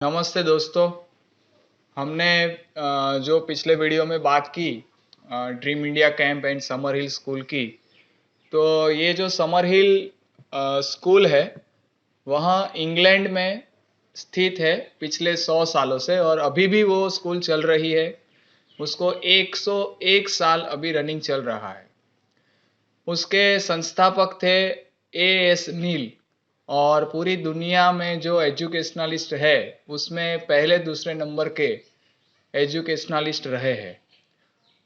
नमस्ते दोस्तों। हमने जो पिछले वीडियो में बात की dream India camp and summer hill school की, तो ये जो समर हिल स्कूल है वहाँ इंग्लैंड में स्थित है पिछले 100 सालों से, और अभी भी वो स्कूल चल रही है। उसको 101 साल अभी रनिंग चल रहा है। उसके संस्थापक थे एएस नील, और पूरी दुनिया में जो एजुकेशनलिस्ट है उसमें पहले दूसरे नंबर के एजुकेशनलिस्ट रहे हैं।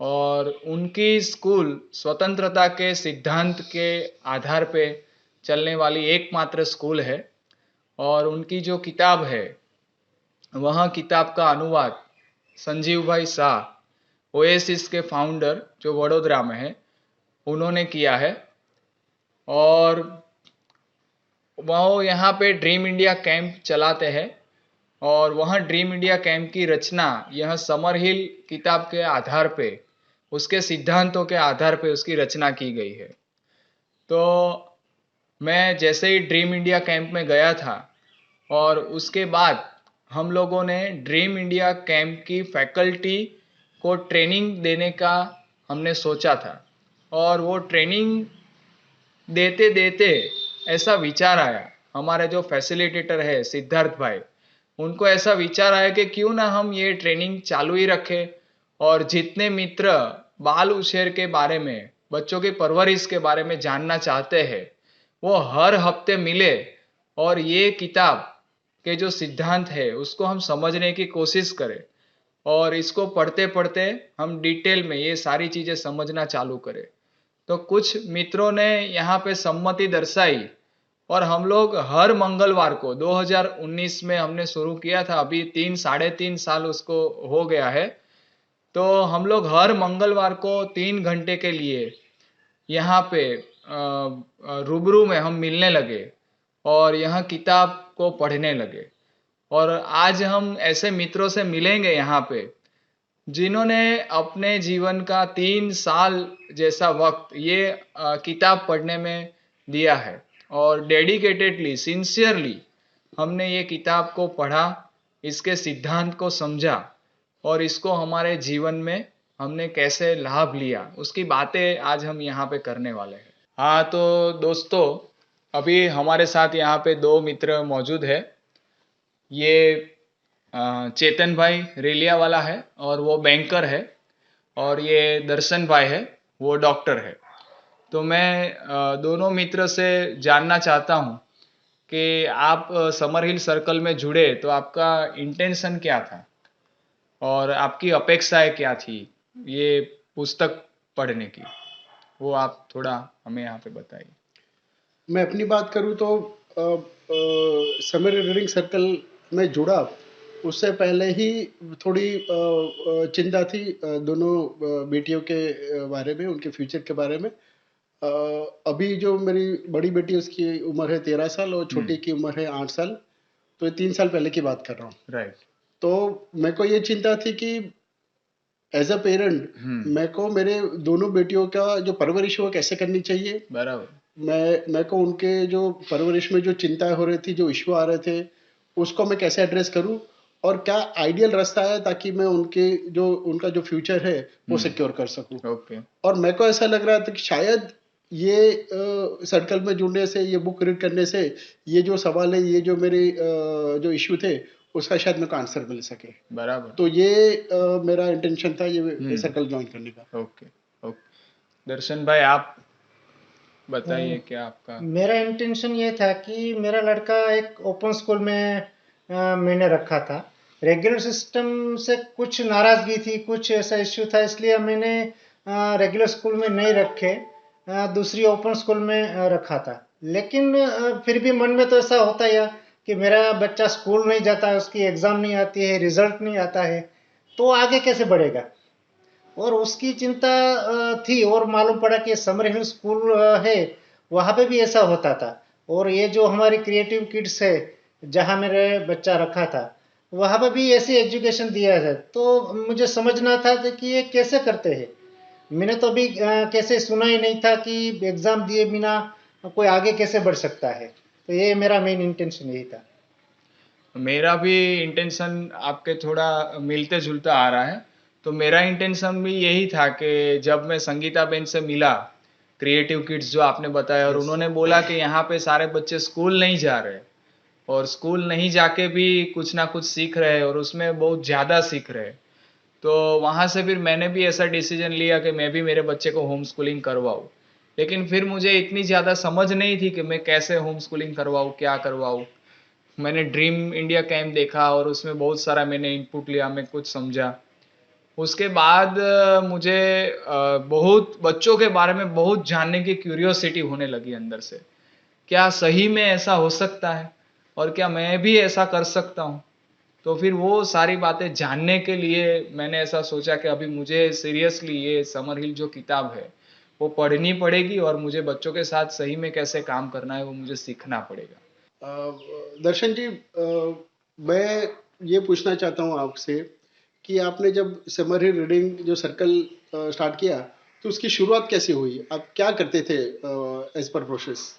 और उनकी स्कूल स्वतंत्रता के सिद्धांत के आधार पे चलने वाली एकमात्र स्कूल है। और उनकी जो किताब है, वह किताब का अनुवाद संजीव भाई शाह, ओएसिस के फाउंडर जो वडोदरा में है, उन्होंने किया है। और वो यहाँ पे ड्रीम इंडिया कैंप चलाते हैं, और वह ड्रीम इंडिया कैंप की रचना यह समर हिल किताब के आधार पे, उसके सिद्धांतों के आधार पे उसकी रचना की गई है। तो मैं जैसे ही ड्रीम इंडिया कैंप में गया था, और उसके बाद हम लोगों ने ड्रीम इंडिया कैंप की फैकल्टी को ट्रेनिंग देने का हमने सोचा था। और वो ट्रेनिंग देते देते ऐसा विचार आया, हमारे जो फैसिलिटेटर है सिद्धार्थ भाई, उनको ऐसा विचार आया कि क्यों ना हम ये ट्रेनिंग चालू ही रखें, और जितने मित्र बाल उछेर के बारे में, बच्चों की परवरिश के बारे में जानना चाहते हैं, वो हर हफ्ते मिले और ये किताब के जो सिद्धांत है उसको हम समझने की कोशिश करें, और इसको पढ़ते पढ़ते हम डिटेल में ये सारी चीज़ें समझना चालू करें। तो कुछ मित्रों ने यहाँ पे सम्मति दर्शाई, और हम लोग हर मंगलवार को 2019 में हमने शुरू किया था, अभी 3 साढ़े 3 साल उसको हो गया है। तो हम लोग हर मंगलवार को 3 घंटे के लिए यहाँ पे रूबरू में हम मिलने लगे, और यह किताब को पढ़ने लगे। और आज हम ऐसे मित्रों से मिलेंगे यहाँ पे जिन्होंने अपने जीवन का 3 साल जैसा वक्त ये किताब पढ़ने में दिया है, और डेडिकेटेडली, सिंसियरली हमने ये किताब को पढ़ा, इसके सिद्धांत को समझा, और इसको हमारे जीवन में हमने कैसे लाभ लिया उसकी बातें आज हम यहाँ पे करने वाले हैं। हाँ, तो दोस्तों, अभी हमारे साथ यहाँ पे 2 मित्र मौजूद है। ये चेतन भाई रेलिया वाला है, और वो बैंकर है। और ये दर्शन भाई है, वो डॉक्टर है। तो मैं दोनों मित्र से जानना चाहता हूँ कि आप समर हिल सर्कल में जुड़े तो आपका इंटेंशन क्या था, और आपकी अपेक्षाएं क्या थी ये पुस्तक पढ़ने की, वो आप थोड़ा हमें यहाँ पे बताइए। मैं अपनी बात करूँ तो समर रीडिंग सर्कल में जुड़ा उससे पहले ही थोड़ी चिंता थी दोनों बेटियों के बारे में, उनके फ्यूचर के बारे में। अभी जो मेरी बड़ी बेटी, उसकी उम्र है 13 साल और छोटी की उम्र है 8 साल। तो ये 3 साल पहले की बात कर रहा हूँ। राइट। तो मेरे को ये चिंता थी कि एज अ पेरेंट मेरे को मेरे दोनों बेटियों का जो परवरिश है वो कैसे करनी चाहिए। बराबर। मेरे को उनके जो परवरिश में जो चिंताएं हो रही थी, जो इश्यू आ रहे थे, उसको मैं कैसे एड्रेस करूं, और क्या आइडियल रास्ता है ताकि मैं उनका जो फ्यूचर है वो सिक्योर कर सकूं। ओके। और मेरे को ऐसा लग रहा था कि शायद ये सर्कल में जुड़ने से, ये बुक रीड करने से, ये जो सवाल है, ये जो मेरे जो इश्यू थे, उसका शायद मेरे को आंसर मिल सके। बराबर। तो ये मेरा इंटेंशन था ये सर्कल ज्वाइन करने का। ओके। ओके, दर्शन भाई आप बताइए क्या आपका। मेरा इंटेंशन ये था कि मेरा लड़का एक ओपन स्कूल में मैंने रखा था। रेगुलर सिस्टम से कुछ नाराज़गी थी, कुछ ऐसा इश्यू था, इसलिए मैंने रेगुलर स्कूल में नहीं रखे, दूसरी ओपन स्कूल में रखा था। लेकिन फिर भी मन में तो ऐसा होता है कि मेरा बच्चा स्कूल नहीं जाता है, उसकी एग्ज़ाम नहीं आती है, रिजल्ट नहीं आता है, तो आगे कैसे बढ़ेगा। और उसकी चिंता थी, और मालूम पड़ा कि समर हिल स्कूल है, वहाँ पे भी ऐसा होता था। और ये जो हमारी क्रिएटिव किड्स है, जहाँ मेरे बच्चा रखा था, वहाँ पे भी ऐसी एजुकेशन दिया है। तो मुझे समझना था कि ये कैसे करते हैं। मैंने तो अभी कैसे सुना ही नहीं था कि एग्ज़ाम दिए बिना कोई आगे कैसे बढ़ सकता है। तो ये मेरा मेन इंटेंशन यही था। मेरा भी इंटेंशन आपके थोड़ा मिलते जुलता आ रहा है। तो मेरा इंटेंशन भी यही था कि जब मैं संगीता बेन से मिला, क्रिएटिव किड्स जो आपने बताया, और यस। उन्होंने बोला कि यहाँ पे सारे बच्चे स्कूल नहीं जा रहे, और स्कूल नहीं जाके भी कुछ ना कुछ सीख रहे हैं, और उसमें बहुत ज़्यादा सीख रहे हैं। तो वहाँ से फिर मैंने भी ऐसा डिसीजन लिया कि मैं भी मेरे बच्चे को होम स्कूलिंग करवाऊँ। लेकिन फिर मुझे इतनी ज़्यादा समझ नहीं थी कि मैं कैसे होम स्कूलिंग करवाऊँ, क्या करवाऊँ। मैंने ड्रीम इंडिया कैंप देखा और उसमें बहुत सारा मैंने इनपुट लिया, मैं कुछ समझा। उसके बाद मुझे बहुत बच्चों के बारे में बहुत जानने की क्यूरियोसिटी होने लगी अंदर से। क्या सही में ऐसा हो सकता है, और क्या मैं भी ऐसा कर सकता हूँ? तो फिर वो सारी बातें जानने के लिए मैंने ऐसा सोचा कि अभी मुझे सीरियसली ये समर हिल जो किताब है वो पढ़नी पड़ेगी, और मुझे बच्चों के साथ सही में कैसे काम करना है वो मुझे सीखना पड़ेगा। दर्शन जी, मैं ये पूछना चाहता हूँ आपसे कि आपने जब समर हिल रीडिंग जो सर्कल स्टार्ट किया, तो उसकी शुरुआत कैसे हुई? आप क्या करते थे एज पर प्रोसेस?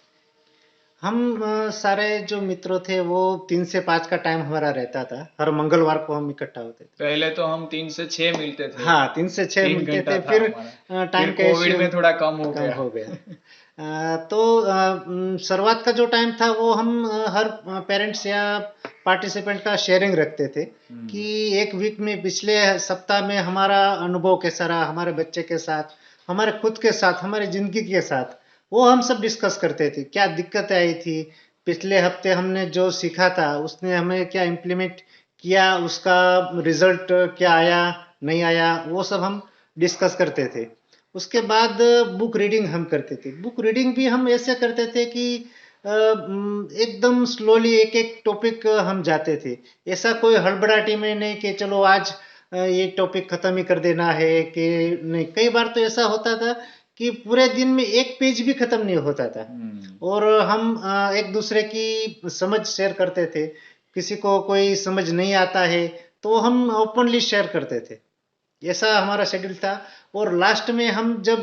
हम सारे जो मित्र थे वो 3 से 5 का टाइम हमारा रहता था, हर मंगलवार को हम इकट्ठा होते थे। पहले तो हम 3 से 6 मिलते थे। हाँ, 3 से 6 तीन मिलते घंटा थे, था फिर हमारा। टाइम फिर का कोविड इश्यू में थोड़ा कम हो कम गया। हो गया। तो शुरुआत का जो टाइम था वो हम हर पेरेंट्स या पार्टिसिपेंट का शेयरिंग रखते थे कि एक वीक में पिछले सप्ताह में हमारा अनुभव कैसा रहा, हमारे बच्चे के साथ, हमारे खुद के साथ, हमारी जिंदगी के साथ, वो हम सब डिस्कस करते थे। क्या दिक्कत आई थी, पिछले हफ्ते हमने जो सीखा था उसने हमें क्या इम्प्लीमेंट किया, उसका रिजल्ट क्या आया, नहीं आया, वो सब हम डिस्कस करते थे। उसके बाद बुक रीडिंग हम करते थे। बुक रीडिंग भी हम ऐसे करते थे कि एकदम स्लोली एक एक टॉपिक हम जाते थे। ऐसा कोई हड़बड़ाहटी में नहीं कि चलो आज ये टॉपिक खत्म ही कर देना है, कि नहीं। कई बार तो ऐसा होता था कि पूरे दिन में एक पेज भी खत्म नहीं होता था। और हम एक दूसरे की समझ शेयर करते थे। किसी को कोई समझ नहीं आता है तो हम ओपनली शेयर करते थे। ऐसा हमारा शेड्यूल था। और लास्ट में हम जब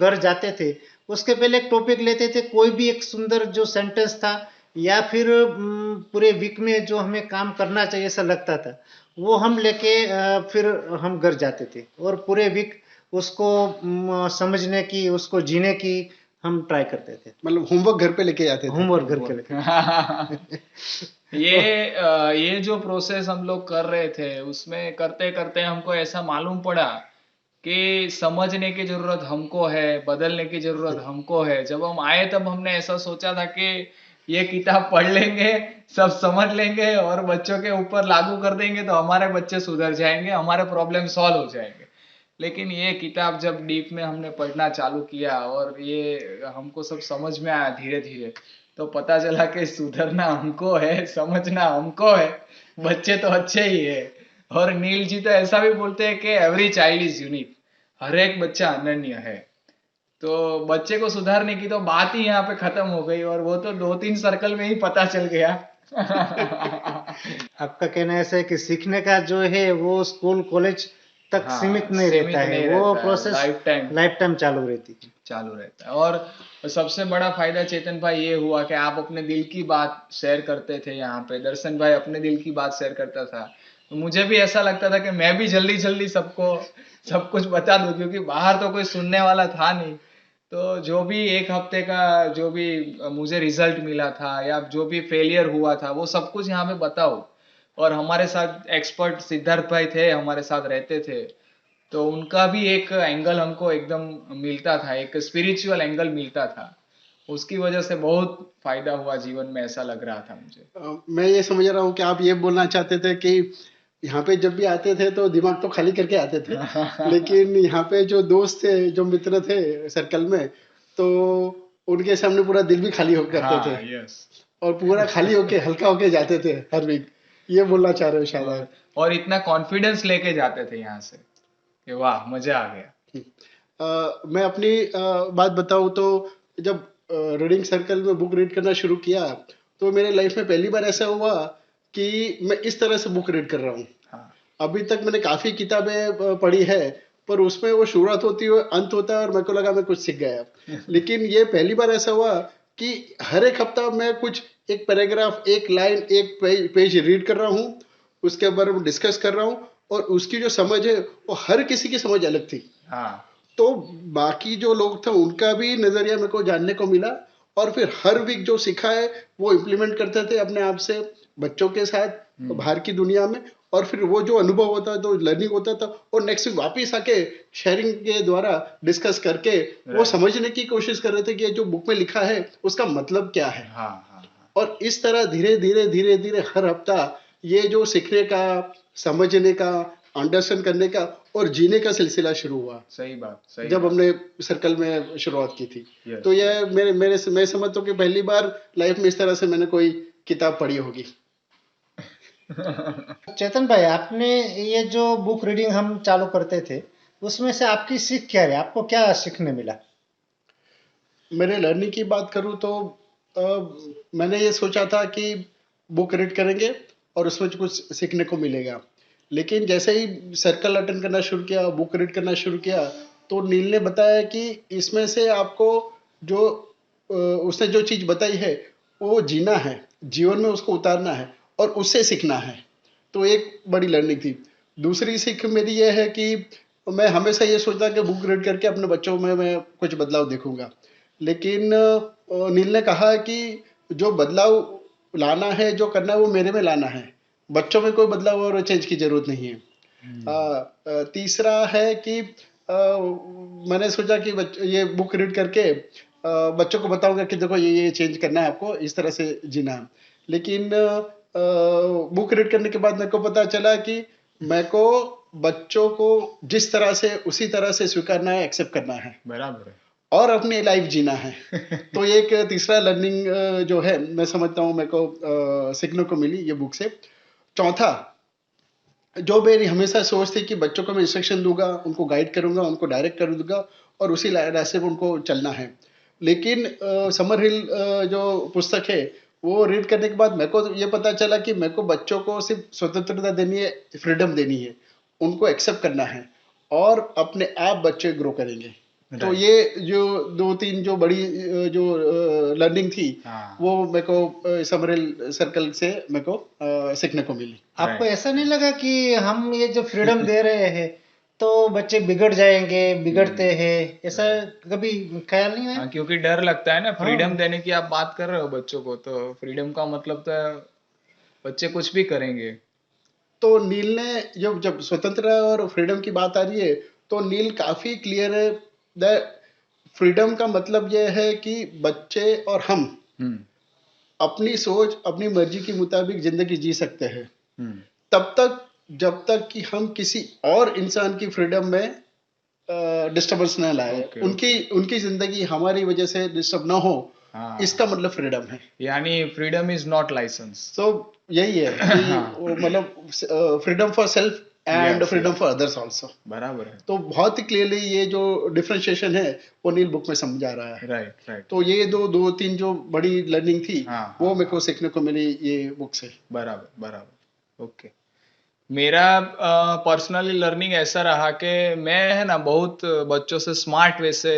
घर जाते थे उसके पहले एक टॉपिक लेते थे, कोई भी एक सुंदर जो सेंटेंस था या फिर पूरे वीक में जो हमें काम करना चाहिए ऐसा लगता था, वो हम लेके फिर हम घर जाते थे और पूरे वीक उसको समझने की, उसको जीने की हम ट्राई करते थे। मतलब होमवर्क घर पे लेके जाते थे? होमवर्क घर के लेके। तो ये जो प्रोसेस हम लोग कर रहे थे उसमें करते करते हमको ऐसा मालूम पड़ा कि समझने की जरूरत हमको है, बदलने की जरूरत हमको है। जब हम आए तब हमने ऐसा सोचा था कि ये किताब पढ़ लेंगे, सब समझ लेंगे और बच्चों के ऊपर लागू कर देंगे तो हमारे बच्चे सुधर जाएंगे, हमारे प्रॉब्लम सॉल्व हो जाएंगे। लेकिन ये किताब जब डीप में हमने पढ़ना चालू किया और ये हमको सब समझ में आया धीरे धीरे, तो पता चला कि सुधरना हमको है, समझना हमको है, बच्चे तो अच्छे ही है। और नील जी तो ऐसा भी बोलते हैं कि एवरी चाइल्ड इज यूनिक, हर एक बच्चा अनन्य है। तो बच्चे को सुधारने की तो बात ही यहाँ पे खत्म हो गई, और वो तो 2-3 सर्कल में ही पता चल गया। आपका कहना ऐसा है कि सीखने का जो है वो स्कूल कॉलेज तक हाँ, सीमित नहीं सीमित रहता है, नहीं वो रहता है, प्रोसेस लाइफ टाइम चालू रहती है। चालू रहता है। और सबसे बड़ा फायदा चेतन भाई ये हुआ कि आप अपने दिल की बात शेयर करते थे यहाँ पे, दर्शन भाई अपने दिल की बात शेयर करता था, तो मुझे भी ऐसा लगता था कि मैं भी जल्दी जल्दी सबको सब कुछ बता दूं, क्योंकि बाहर तो कोई सुनने वाला था नहीं। तो जो भी एक हफ्ते का जो भी मुझे रिजल्ट मिला था या जो भी फेलियर हुआ था वो सब कुछ यहाँ पे बताओ। और हमारे साथ एक्सपर्ट सिद्धार्थ भाई थे, हमारे साथ रहते थे, तो उनका भी एक एंगल हमको एकदम मिलता था, एक स्पिरिचुअल एंगल मिलता था। उसकी वजह से बहुत फायदा हुआ जीवन में, ऐसा लग रहा था मुझे। मैं ये समझ रहा हूँ कि आप ये बोलना चाहते थे कि यहाँ पे जब भी आते थे तो दिमाग तो खाली करके आते थे, लेकिन यहाँ पे जो दोस्त थे, जो मित्र थे सर्कल में, तो उनके सामने पूरा दिल भी खाली हो करते थे हाँ, यस। और पूरा खाली होके हल्का होके जाते थे हर वीक। ये बोलना चाह रहे हो शायद और आप? और इतना कॉन्फिडेंस लेके जाते थे यहाँ से कि वाह, मजा आ गया। मैं अपनी बात बताऊँ तो जब रीडिंग सर्कल में बुक रीड करना शुरू किया तो मेरे लाइफ में पहली बार ऐसा हुआ कि मैं इस तरह से बुक रीड कर रहा हूँ। हाँ, अभी तक मैंने काफ़ी किताबें पढ़ी है, पर उसमें वो शुरुआत होती है, अंत होता है और मेरे को लगा मैं कुछ सीख गया। लेकिन ये पहली बार ऐसा हुआ कि हर एक हफ्ता मैं कुछ एक पैराग्राफ, एक लाइन, एक पेज रीड कर रहा हूँ, उसके बारे में डिस्कस कर रहा हूँ, और उसकी जो समझ है वो हर किसी की समझ अलग थी। हाँ तो बाकी जो लोग थे उनका भी नजरिया मेरे को जानने को मिला, और फिर हर वीक जो सीखा है वो इम्प्लीमेंट करते थे अपने आप से बच्चों के साथ बाहर की दुनिया में, और फिर वो जो अनुभव होता था, जो लर्निंग होता था, और नेक्स्ट वीक वापिस आके शेयरिंग के द्वारा डिस्कस करके वो Right. समझने की कोशिश कर रहे थे कि ये जो बुक में लिखा है उसका मतलब क्या है। हाँ हाँ हाँ और इस तरह धीरे धीरे धीरे धीरे हर हफ्ता ये जो सीखने का, समझने का, अंडरस्टैंड करने का और जीने का सिलसिला शुरू हुआ सही बात सही जब बात हमने सर्कल में शुरुआत की थी। Yes. तो यह मेरे मेरे मैं समझता हूँ कि पहली बार लाइफ में इस तरह से मैंने कोई किताब पढ़ी होगी। चेतन भाई, आपने ये जो बुक रीडिंग हम चालू करते थे, उसमें से आपकी सीख क्या है? आपको क्या सीखने मिला? मेरे लर्निंग की बात करूँ तो मैंने ये सोचा था कि बुक रीड करेंगे और उसमें कुछ सीखने को मिलेगा, लेकिन जैसे ही सर्कल अटेंड करना शुरू किया, बुक रीड करना शुरू किया, तो नील ने बताया कि इसमें से आपको जो उसने जो चीज़ बताई है वो जीना है, जीवन में उसको उतारना है और उससे सीखना है। तो एक बड़ी लर्निंग थी। दूसरी सीख मेरी ये है कि मैं हमेशा ये सोचता कि बुक रीड करके अपने बच्चों में मैं कुछ बदलाव देखूंगा, लेकिन नील ने कहा कि जो बदलाव लाना है, जो करना है वो मेरे में लाना है, बच्चों में कोई बदलाव और चेंज की जरूरत नहीं है। तीसरा है कि मैंने सोचा कि ये बुक रीड करके बच्चों को बताऊंगा कि देखो ये चेंज करना है, आपको इस तरह से जीना है। लेकिन बुक रीड करने के बाद मेरे को पता चला कि मेरे को बच्चों को जिस तरह से उसी तरह से स्वीकारना है, एक्सेप्ट करना है बराबर है। और अपनी लाइफ जीना है। तो एक तीसरा लर्निंग जो है मैं समझता हूँ मेरे को सीखने को मिली ये बुक से। चौथा, जो मेरी हमेशा सोच थी कि बच्चों को मैं इंस्ट्रक्शन दूंगा, उनको गाइड करूंगा, उनको डायरेक्ट कर दूंगा और उसी रास्ते पर उनको चलना है। लेकिन समर हिल जो पुस्तक है वो रीड करने के बाद मेरे को ये पता चला कि मेरे को बच्चों को सिर्फ स्वतंत्रता देनी है, फ्रीडम देनी है, उनको एक्सेप्ट करना है और अपने आप बच्चे ग्रो करेंगे। तो Right. ये जो दो तीन जो बड़ी जो लर्निंग थी हाँ वो मेरे को समरेल सर्कल से मेरे को सीखने को मिली। आपको राइट ऐसा नहीं लगा कि हम ये जो फ्रीडम दे रहे हैं तो बच्चे बिगड़ जाएंगे, बिगड़ते हैं, ऐसा राइट कभी ख्याल नहीं आया? हाँ, क्योंकि डर लगता है ना, फ्रीडम हाँ, देने की आप बात कर रहे हो बच्चों को, तो फ्रीडम का मतलब तो है बच्चे कुछ भी करेंगे। तो नील ने जब जब स्वतंत्रता और फ्रीडम की बात आ रही है तो नील काफी क्लियर है। द फ्रीडम का मतलब यह है कि बच्चे और हम हम्म अपनी सोच, अपनी मर्जी के मुताबिक जिंदगी जी सकते हैं, हम्म तब तक जब तक कि हम किसी और इंसान की फ्रीडम में डिस्टर्बेंस न लाए, ओके उनकी ओके उनकी जिंदगी हमारी वजह से डिस्टर्ब ना हो, इसका हाँ, मतलब फ्रीडम है। यानी फ्रीडम इज नॉट लाइसेंस। सो यही है कि हाँ वो मतलब freedom for self and yes freedom yes for others also. बराबर है। तो बहुत ही क्लियरली ये जो डिफरेंशिएशन है वो नील बुक में समझा रहा है। राइट राइट तो ये दो दो तीन जो बड़ी लर्निंग थी हाँ वो हाँ मेरे को हाँ सीखने को मिली ये बुक से। बराबर बराबर ओके। मेरा पर्सनली लर्निंग ऐसा रहा कि मैं है ना बहुत बच्चों से स्मार्ट वे से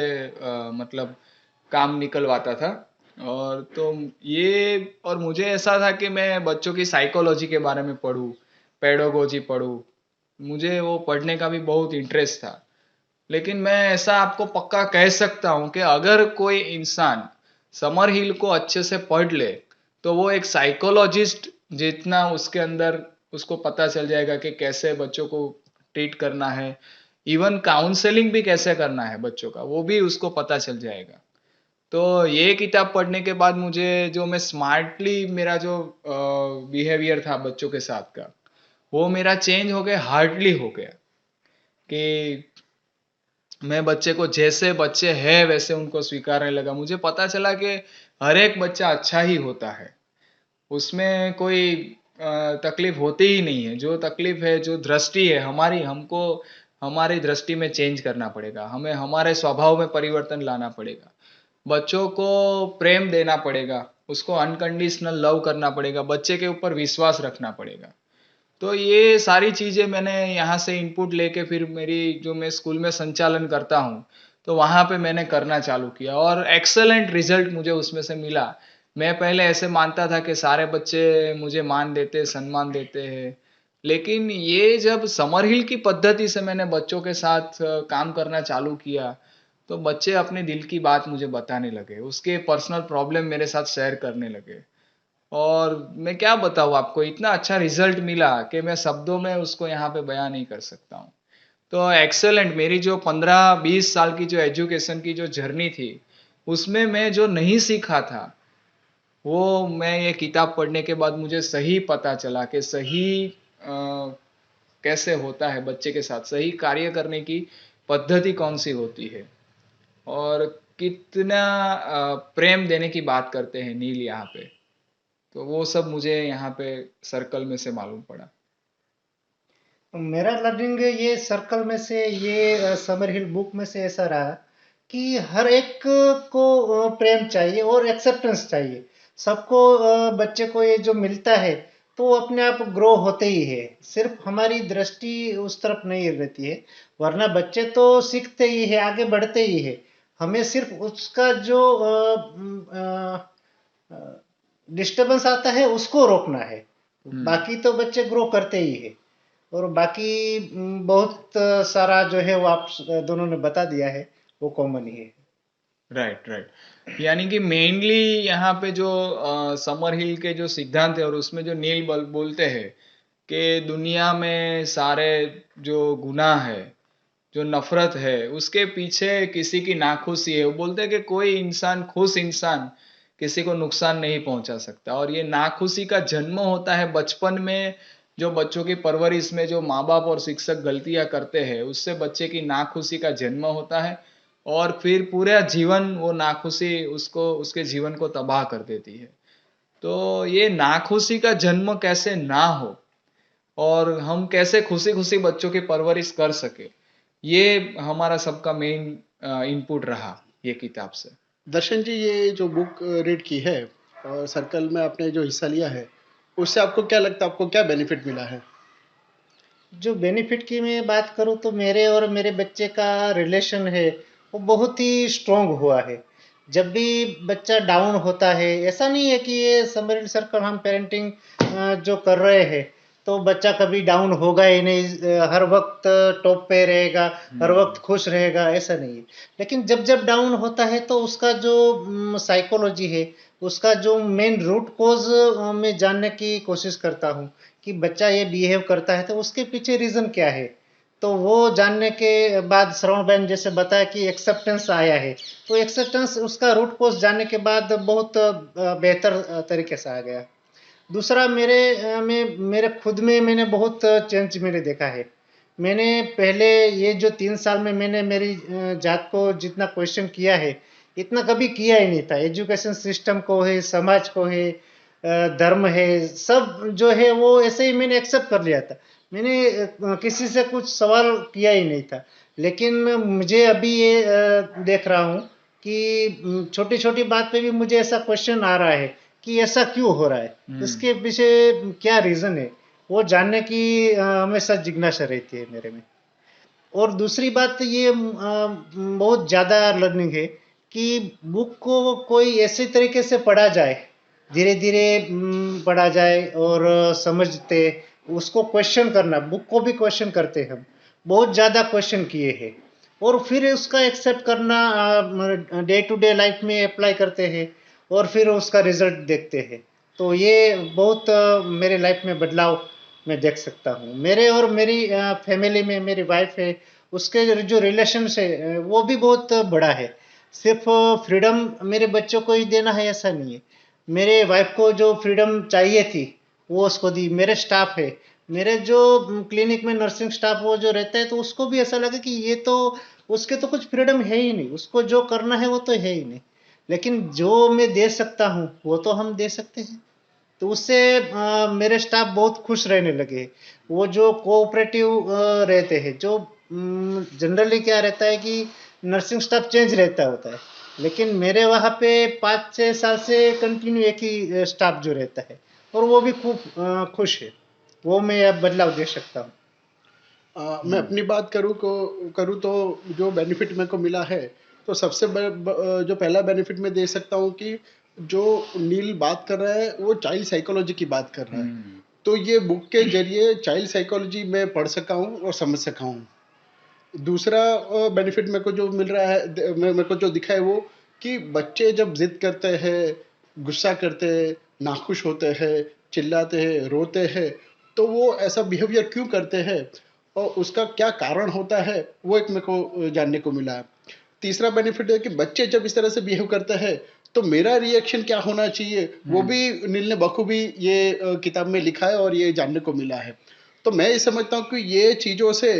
मतलब काम निकलवाता था। और तो ये और मुझे ऐसा था कि मैं बच्चों की साइकोलॉजी के बारे में पढूं, पेडागोजी पढूं, मुझे वो पढ़ने का भी बहुत इंटरेस्ट था। लेकिन मैं ऐसा आपको पक्का कह सकता हूँ कि अगर कोई इंसान समर हिल को अच्छे से पढ़ ले तो वो एक साइकोलॉजिस्ट जितना उसके अंदर उसको पता चल जाएगा कि कैसे बच्चों को ट्रीट करना है, इवन काउंसलिंग भी कैसे करना है बच्चों का वो भी उसको पता चल जाएगा। तो ये किताब पढ़ने के बाद मुझे जो मैं स्मार्टली मेरा जो बिहेवियर था बच्चों के साथ का वो मेरा चेंज हो गया, हार्डली हो गया कि मैं बच्चे को जैसे बच्चे हैं वैसे उनको स्वीकारने लगा। मुझे पता चला कि हर एक बच्चा अच्छा ही होता है, उसमें कोई तकलीफ होती ही नहीं है। जो तकलीफ है, जो दृष्टि है हमारी, हमको हमारी दृष्टि में चेंज करना पड़ेगा, हमें हमारे स्वभाव में परिवर्तन लाना पड़ेगा, बच्चों को प्रेम देना पड़ेगा, उसको अनकंडीशनल लव करना पड़ेगा, बच्चे के ऊपर विश्वास रखना पड़ेगा। तो ये सारी चीज़ें मैंने यहाँ से इनपुट लेके फिर मेरी जो मैं स्कूल में संचालन करता हूँ तो वहाँ पे मैंने करना चालू किया और एक्सेलेंट रिजल्ट मुझे उसमें से मिला। मैं पहले ऐसे मानता था कि सारे बच्चे मुझे मान देते, सम्मान देते हैं, लेकिन ये जब समर हिल की पद्धति से मैंने बच्चों के साथ काम करना चालू किया, तो बच्चे अपने दिल की बात मुझे बताने लगे, उसके पर्सनल प्रॉब्लम मेरे साथ शेयर करने लगे। और मैं क्या बताऊँ आपको, इतना अच्छा रिजल्ट मिला कि मैं शब्दों में उसको यहाँ पे बयां नहीं कर सकता हूँ। तो एक्सेलेंट, मेरी जो 15-20 साल की जो एजुकेशन की जो जर्नी थी, उसमें मैं जो नहीं सीखा था, वो मैं ये किताब पढ़ने के बाद मुझे सही पता चला कि सही कैसे होता है बच्चे के साथ, सही कार्य करने की पद्धति कौन सी होती है और कितना प्रेम देने की बात करते हैं नील यहाँ पे। तो वो सब मुझे यहाँ पे सर्कल में से मालूम पड़ा। मेरा लर्निंग ये सर्कल में से, ये समर हिल बुक में से ऐसा रहा कि हर एक को प्रेम चाहिए और एक्सेप्टेंस चाहिए। सबको बच्चे को ये जो मिलता है तो वो अपने आप ग्रो होते ही है, सिर्फ हमारी दृष्टि उस तरफ नहीं रहती है। वरना बच्चे तो सीखते ही है, आगे बढ़ते ही है। हमें सिर्फ उसका जो डिस्टरबेंस आता है उसको रोकना है। हम्म। बाकी तो बच्चे ग्रो करते ही है। और बाकी बहुत सारा जो है वो आप दोनों ने बता दिया है, वो कॉमन ही है। Right, right. यानी कि मेनली यहाँ पे जो समर हिल के जो सिद्धांत है और उसमें जो नील बोलते हैं कि दुनिया में सारे जो गुनाह है, जो नफरत है, उसके पीछे किसी की नाखुशी है। वो बोलते हैं कि कोई इंसान, खुश इंसान किसी को नुकसान नहीं पहुंचा सकता, और ये नाखुशी का जन्म होता है बचपन में। जो बच्चों की परवरिश में जो माँ बाप और शिक्षक गलतियां करते हैं, उससे बच्चे की नाखुशी का जन्म होता है, और फिर पूरा जीवन वो नाखुशी उसको, उसके जीवन को तबाह कर देती है। तो ये नाखुशी का जन्म कैसे ना हो और हम कैसे खुशी खुशी बच्चों की परवरिश कर सके, ये हमारा सबका मेन इनपुट रहा ये किताब से। दर्शन जी, ये जो बुक रीड की है और सर्कल में आपने जो हिस्सा लिया है, उससे आपको क्या लगता है, आपको क्या बेनिफिट मिला है? जो बेनिफिट की मैं बात करूँ तो मेरे और मेरे बच्चे का रिलेशन है वो बहुत ही स्ट्रांग हुआ है। जब भी बच्चा डाउन होता है, ऐसा नहीं है कि ये समर सर्कल हम पेरेंटिंग जो कर रहे हैं तो बच्चा कभी डाउन होगा ही नहीं, हर वक्त टॉप पे रहेगा, हर वक्त खुश रहेगा, ऐसा नहीं है। लेकिन जब जब डाउन होता है तो उसका जो साइकोलॉजी है, उसका जो मेन रूट कॉज मैं जानने की कोशिश करता हूँ कि बच्चा ये बिहेव करता है तो उसके पीछे रीजन क्या है। तो वो जानने के बाद श्रवण बहन जैसे बताया कि एक्सेप्टेंस आया है, तो एक्सेप्टेंस उसका रूट कॉज जानने के बाद बहुत बेहतर तरीके से आ गया। दूसरा, में मेरे खुद में मैंने बहुत चेंज मैंने देखा है। मैंने पहले ये जो 3 साल में मैंने मेरी जात को जितना क्वेश्चन किया है, इतना कभी किया ही नहीं था। एजुकेशन सिस्टम को है, समाज को है, धर्म है, सब जो है वो ऐसे ही मैंने एक्सेप्ट कर लिया था। मैंने किसी से कुछ सवाल किया ही नहीं था। लेकिन मुझे अभी ये देख रहा हूँ कि छोटी छोटी बात पे भी मुझे ऐसा क्वेश्चन आ रहा है कि ऐसा क्यों हो रहा है, हम्म। इसके पीछे क्या रीजन है, वो जानने की हमेशा जिज्ञासा रहती है मेरे में। और दूसरी बात ये बहुत ज़्यादा लर्निंग है कि बुक को कोई ऐसे तरीके से पढ़ा जाए, धीरे धीरे पढ़ा जाए और समझते, उसको क्वेश्चन करना, बुक को भी क्वेश्चन करते हैं हम, बहुत ज़्यादा क्वेश्चन किए हैं, और फिर उसका एक्सेप्ट करना, डे टू डे लाइफ में अप्लाई करते हैं और फिर उसका रिजल्ट देखते हैं। तो ये बहुत मेरे लाइफ में बदलाव मैं देख सकता हूँ। मेरे और मेरी फैमिली में मेरी वाइफ है, उसके जो रिलेशन है वो भी बहुत बड़ा है। सिर्फ फ्रीडम मेरे बच्चों को ही देना है ऐसा नहीं है। मेरे वाइफ को जो फ्रीडम चाहिए थी वो उसको दी। मेरे स्टाफ है, मेरे जो क्लिनिक में नर्सिंग स्टाफ वो जो रहता है, तो उसको भी ऐसा लगा कि ये तो उसके तो कुछ फ्रीडम है ही नहीं, उसको जो करना है वो तो है ही नहीं। लेकिन जो मैं दे सकता हूँ वो तो हम दे सकते हैं। तो उससे मेरे स्टाफ बहुत खुश रहने लगे। वो जो कोऑपरेटिव रहते हैं, जो जनरली क्या रहता है कि नर्सिंग स्टाफ चेंज रहता होता है, लेकिन मेरे वहाँ पे 5-6 साल से कंटिन्यू एक ही स्टाफ जो रहता है, और वो भी खूब खुश है। वो मैं अब बदलाव देख सकता हूँ। मैं अपनी बात करूँ तो जो बेनिफिट मेरे को मिला है, तो सबसे जो पहला बेनिफिट मैं दे सकता हूँ कि जो नील बात कर रहा है वो चाइल्ड साइकोलॉजी की बात कर रहा है। हम्म। तो ये बुक के जरिए चाइल्ड साइकोलॉजी मैं पढ़ सका हूँ और समझ सका हूँ। दूसरा बेनिफिट मेरे को जो मिल रहा है, मेरे को जो दिखा है वो, कि बच्चे जब जिद करते हैं, गुस्सा करते हैं, नाखुश होते हैं, चिल्लाते हैं, रोते हैं, तो वो ऐसा बिहेवियर क्यों करते हैं और उसका क्या कारण होता है, वो एक मेरे को जानने को मिला है। तीसरा बेनिफिट है कि बच्चे जब इस तरह से बिहेव करते हैं तो मेरा रिएक्शन क्या होना चाहिए, वो भी नील ने बखूबी ये किताब में लिखा है और ये जानने को मिला है। तो मैं ये समझता हूँ कि ये चीज़ों से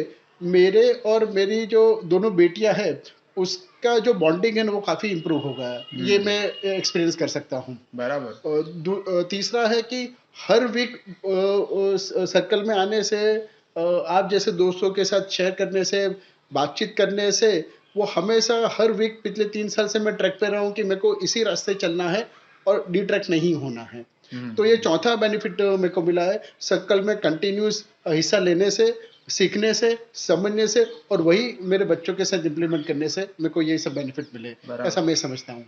मेरे और मेरी जो दोनों बेटियां हैं उसका जो बॉन्डिंग है ना वो काफ़ी इम्प्रूव हो गया है। ये मैं एक्सपीरियंस कर सकता हूँ। बराबर। और तीसरा है कि हर वीक सर्कल में आने से, आप जैसे दोस्तों के साथ शेयर करने से, बातचीत करने से, वो हमेशा हर वीक पिछले 3 साल से मैं ट्रैक पे रहा हूँ कि मेरे को इसी रास्ते चलना है और डिट्रैक्ट नहीं होना है। तो ये चौथा बेनिफिट मेरे को मिला है सर्कल में कंटिन्यूस हिस्सा लेने से, सीखने से, समझने से, और वही मेरे बच्चों के साथ इम्प्लीमेंट करने से मेरे को ये सब बेनिफिट मिले, बराबर। ऐसा मैं समझता हूँ।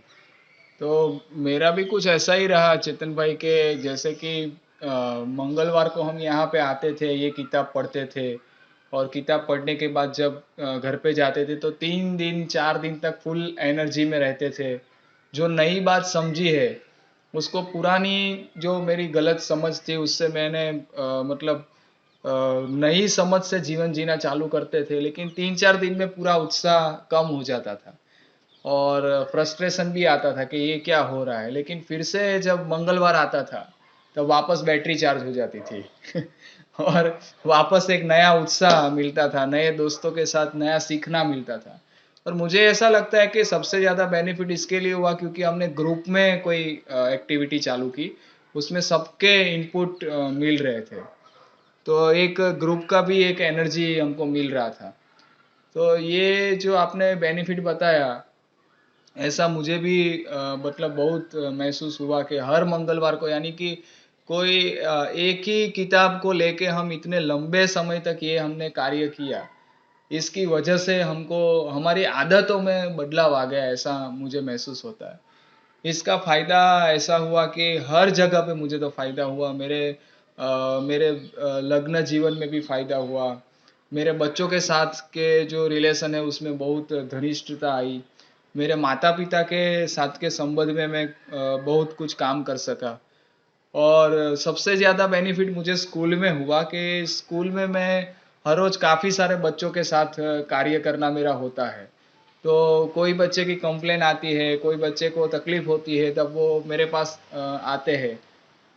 तो मेरा भी कुछ ऐसा ही रहा चेतन भाई के जैसे कि मंगलवार को हम यहाँ पे आते थे, ये किताब पढ़ते थे, और किताब पढ़ने के बाद जब घर पे जाते थे तो 3 दिन 4 दिन तक फुल एनर्जी में रहते थे। जो नई बात समझी है उसको पुरानी जो मेरी गलत समझ थी उससे मैंने मतलब नई समझ से जीवन जीना चालू करते थे, लेकिन 3 4 दिन में पूरा उत्साह कम हो जाता था और फ्रस्ट्रेशन भी आता था कि ये क्या हो रहा है। लेकिन फिर से जब मंगलवार आता था तब वापस बैटरी चार्ज हो जाती थी और वापस एक नया उत्साह मिलता था, नए दोस्तों के साथ नया सीखना मिलता था। और मुझे ऐसा लगता है कि सबसे ज़्यादा बेनिफिट इसके लिए हुआ क्योंकि हमने ग्रुप में कोई एक्टिविटी चालू की, उसमें सबके इनपुट मिल रहे थे, तो एक ग्रुप का भी एक एनर्जी हमको मिल रहा था। तो ये जो आपने बेनिफिट बताया, ऐसा मुझे भी मतलब बहुत महसूस हुआ कि हर मंगलवार को, यानी कि कोई एक ही किताब को लेके हम इतने लंबे समय तक ये हमने कार्य किया, इसकी वजह से हमको हमारी आदतों में बदलाव आ गया, ऐसा मुझे महसूस होता है। इसका फ़ायदा ऐसा हुआ कि हर जगह पे मुझे तो फ़ायदा हुआ, मेरे लग्न जीवन में भी फ़ायदा हुआ, मेरे बच्चों के साथ के जो रिलेशन है उसमें बहुत घनिष्ठता आई, मेरे माता पिता के साथ के संबंध में मैं बहुत कुछ काम कर सका। और सबसे ज़्यादा बेनिफिट मुझे स्कूल में हुआ कि स्कूल में मैं हर रोज़ काफ़ी सारे बच्चों के साथ कार्य करना मेरा होता है। तो कोई बच्चे की कंप्लेन आती है, कोई बच्चे को तकलीफ होती है, तब वो मेरे पास आते हैं,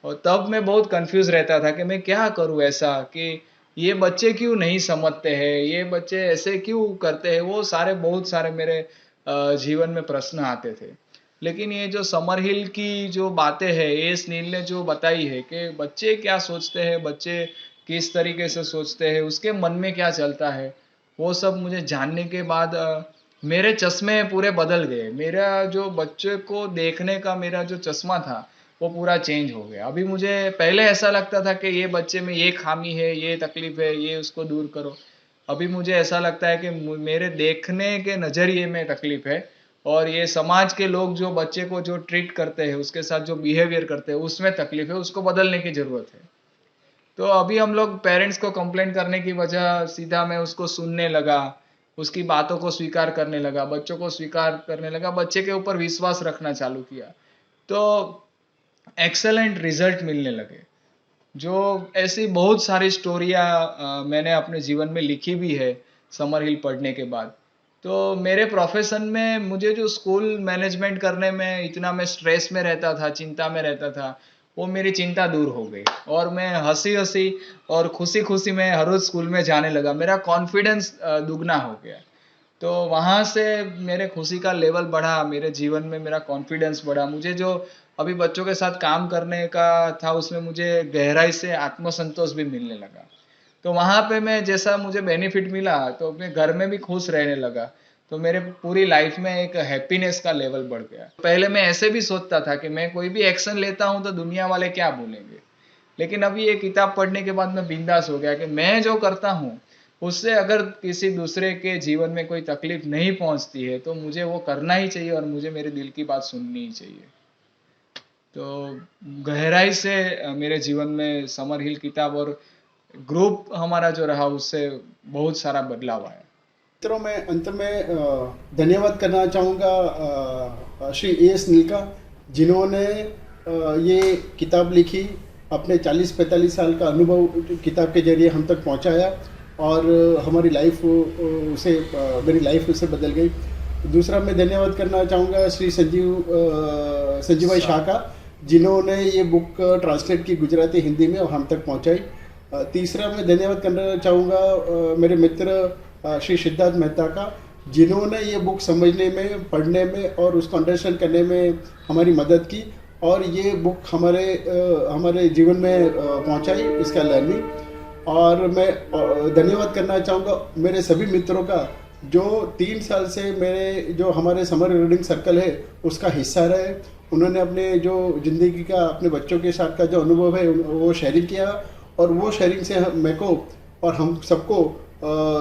और तब मैं बहुत कंफ्यूज रहता था कि मैं क्या करूं ऐसा कि ये बच्चे क्यों नहीं समझते हैं, ये बच्चे ऐसे क्यों करते हैं, वो सारे बहुत सारे मेरे जीवन में प्रश्न आते थे। लेकिन ये जो समर हिल की जो बातें हैं, ये नील ने जो बताई है कि बच्चे क्या सोचते हैं, बच्चे किस तरीके से सोचते हैं, उसके मन में क्या चलता है, वो सब मुझे जानने के बाद मेरे चश्मे पूरे बदल गए। मेरा जो बच्चे को देखने का मेरा जो चश्मा था वो पूरा चेंज हो गया। अभी मुझे पहले ऐसा लगता था कि ये बच्चे में ये खामी है, ये तकलीफ है, ये उसको दूर करो। अभी मुझे ऐसा लगता है कि मेरे देखने के नज़रिए में तकलीफ है, और ये समाज के लोग जो बच्चे को जो ट्रीट करते हैं, उसके साथ जो बिहेवियर करते हैं, उसमें तकलीफ है, उसको बदलने की ज़रूरत है। तो अभी हम लोग पेरेंट्स को कंप्लेंट करने की वजह सीधा मैं उसको सुनने लगा, उसकी बातों को स्वीकार करने लगा, बच्चों को स्वीकार करने लगा, बच्चे के ऊपर विश्वास रखना चालू किया, तो एक्सेलेंट रिजल्ट मिलने लगे। जो ऐसी बहुत सारी स्टोरियाँ मैंने अपने जीवन में लिखी भी है समर हिल पढ़ने के बाद। तो मेरे प्रोफेशन में मुझे जो स्कूल मैनेजमेंट करने में इतना मैं स्ट्रेस में रहता था, चिंता में रहता था, वो मेरी चिंता दूर हो गई, और मैं हंसी हंसी और खुशी खुशी में हर रोज स्कूल में जाने लगा, मेरा कॉन्फिडेंस दुगना हो गया। तो वहाँ से मेरे खुशी का लेवल बढ़ा, मेरे जीवन में मेरा कॉन्फिडेंस बढ़ा, मुझे जो अभी बच्चों के साथ काम करने का था उसमें मुझे गहराई से आत्मसंतोष भी मिलने लगा। तो वहाँ पे मैं जैसा मुझे बेनिफिट मिला तो अपने घर में भी खुश रहने लगा, तो मेरे पूरी लाइफ में एक हैप्पीनेस का लेवल बढ़ गया। पहले मैं ऐसे भी सोचता था कि मैं कोई भी एक्शन लेता हूँ तो दुनिया वाले क्या बोलेंगे, लेकिन अभी ये किताब पढ़ने के बाद मैं बिंदास हो गया कि मैं जो करता हूँ उससे अगर किसी दूसरे के जीवन में कोई तकलीफ नहीं पहुंचती है तो मुझे वो करना ही चाहिए और मुझे मेरे दिल की बात सुननी ही चाहिए। तो गहराई से मेरे जीवन में समर हिल किताब और ग्रुप हमारा जो रहा उससे बहुत सारा बदलाव आया। मित्रों, मैं अंत में धन्यवाद करना चाहूँगा श्री एस नील का, जिन्होंने ये किताब लिखी, अपने 40-45 साल का अनुभव किताब के जरिए हम तक पहुँचाया और हमारी लाइफ उसे मेरी लाइफ उससे बदल गई। दूसरा मैं धन्यवाद करना चाहूँगा श्री संजीव भाई शाह का, जिन्होंने ये बुक ट्रांसलेट की गुजराती हिंदी में और हम तक पहुँचाई। तीसरा मैं धन्यवाद करना चाहूँगा मेरे मित्र श्री सिद्धार्थ मेहता का, जिन्होंने ये बुक समझने में, पढ़ने में और उसको अंडरस्टैंड करने में हमारी मदद की और ये बुक हमारे जीवन में पहुँचाई, इसका लर्निंग। और मैं धन्यवाद करना चाहूँगा मेरे सभी मित्रों का, जो 3 साल से जो हमारे समर रीडिंग सर्कल है उसका हिस्सा रहे। उन्होंने अपने जो ज़िंदगी का, अपने बच्चों के साथ का जो अनुभव है वो शेयरिंग किया और वो शेयरिंग से मेरे को और हम सबको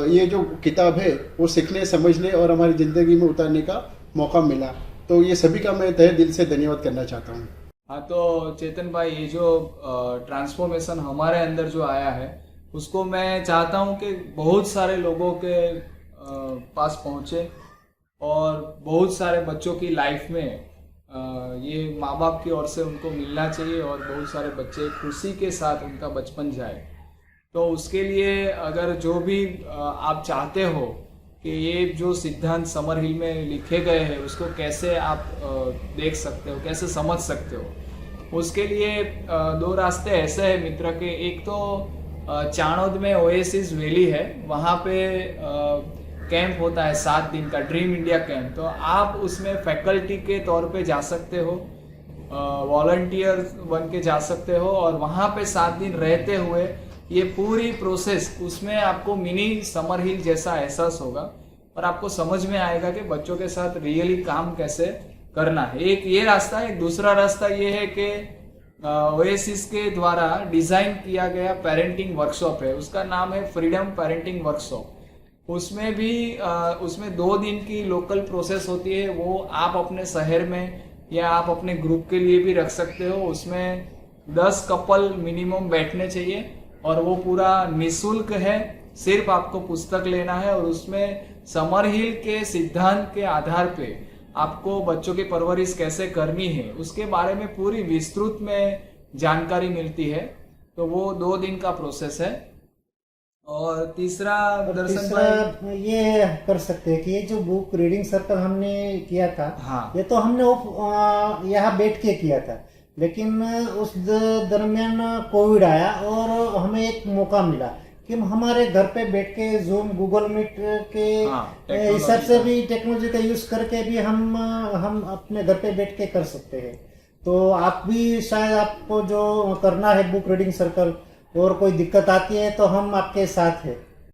ये जो किताब है वो सीखने, समझने और हमारी ज़िंदगी में उतारने का मौका मिला। तो ये सभी का मैं तहे दिल से धन्यवाद करना चाहता हूँ। हाँ, तो चेतन भाई, ये जो ट्रांसफॉर्मेशन हमारे अंदर जो आया है उसको मैं चाहता हूँ कि बहुत सारे लोगों के पास पहुँचे और बहुत सारे बच्चों की लाइफ में ये माँ बाप की ओर से उनको मिलना चाहिए और बहुत सारे बच्चे खुशी के साथ उनका बचपन जाए। तो उसके लिए अगर जो भी आप चाहते हो कि ये जो सिद्धांत समर हिल में लिखे गए हैं उसको कैसे आप देख सकते हो, कैसे समझ सकते हो, उसके लिए 2 रास्ते ऐसे हैं मित्र के। एक तो चाणोद में ओएसिस वैली है, वहाँ पे कैंप होता है 7 दिन का, ड्रीम इंडिया कैंप। तो आप उसमें फैकल्टी के तौर पे जा सकते हो, वॉलंटियर बन के जा सकते हो और वहाँ पे 7 दिन रहते हुए ये पूरी प्रोसेस, उसमें आपको मिनी समर हिल जैसा एहसास होगा और आपको समझ में आएगा कि बच्चों के साथ रियली काम कैसे करना है। एक ये रास्ता है। दूसरा रास्ता ये है कि ओएसिस के द्वारा डिजाइन किया गया पेरेंटिंग वर्कशॉप है, उसका नाम है फ्रीडम पेरेंटिंग वर्कशॉप। उसमें 2 दिन की लोकल प्रोसेस होती है, वो आप अपने शहर में या आप अपने ग्रुप के लिए भी रख सकते हो। उसमें 10 कपल मिनिमम बैठने चाहिए और वो पूरा निःशुल्क है, सिर्फ आपको पुस्तक लेना है और उसमें समर हिल के सिद्धांत के आधार पे आपको बच्चों की परवरिश कैसे करनी है उसके बारे में पूरी विस्तृत में जानकारी मिलती है। तो वो 2 दिन का प्रोसेस है। और तीसरा दर्शन भाई, ये कर सकते हैं कि ये जो बुक रीडिंग सर्कल हमने किया था, हाँ, ये तो हमने यहाँ बैठ के किया था, लेकिन उस दरमियान कोविड आया और हमें एक मौका मिला कि हमारे घर पे बैठ के जूम, गूगल मीट के हिसाब से भी टेक्नोलॉजी का यूज करके भी हम अपने घर पे बैठ के कर सकते हैं। तो आप भी शायद, आपको जो करना है बुक रीडिंग सर्कल और कोई दिक्कत आती है तो हम आपके साथ हैं।